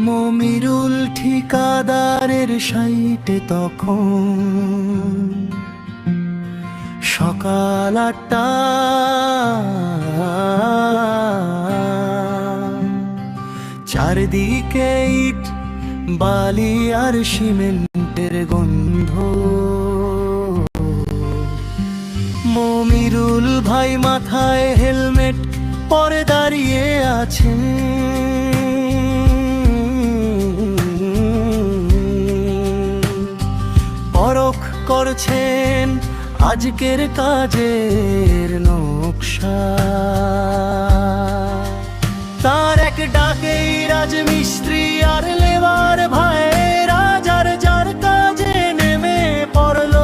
মমিরুল ঠিকাদারের সাইটে তখন সকাল ৮টা। চারদিকে ইট বালি আর সিমেন্টের গন্ধ। মমিরুল ভাই মাথায় হেলমেট পরে দাঁড়িয়ে আছে। পরখ করছেন আজকের কাজের নকশা। তার এক ডাকেই রাজমিস্ত্রি আর লেবার ভাইয়েরা যার যার কাজে নেমে পড়ল।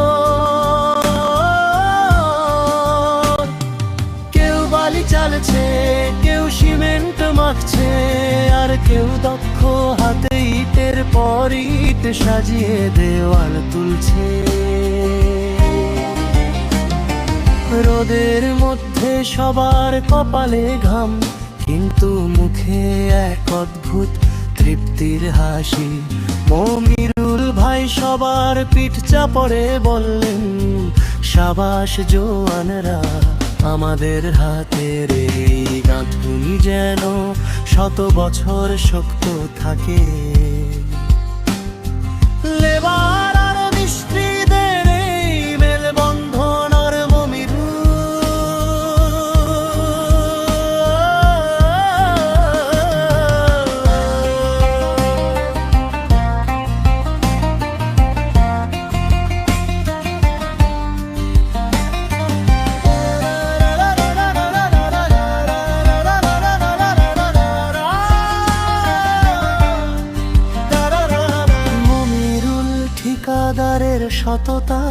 কেউ বালি চালছে, কেউ সিমেন্ট মাখছে, আর কেউ দক্ষ হাতে ইটের পর ইট সাজিয়ে দেওয়াল তুলছে। রোদের মধ্যে সবার কপালে ঘাম, কিন্তু মুখে এক অদ্ভুত তৃপ্তির হাসি। মমিরুল ভাই সবার পিঠ চাপড়ে বললেন, সাবাস জওয়ানরা, আমাদের হাতের এই গাঁথুনি যেন 100 বছর শক্ত থাকে। লেবার আর মিস্ত্রিদের এই মেলবন্ধন আর ঠিকাদারের সততা,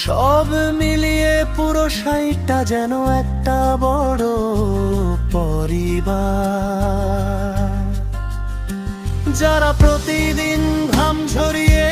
সব মিলিয়ে পুরো সাইটটা যেন একটা বড় পরিবার। যারা প্রতিদিন ঘাম ঝরিয়ে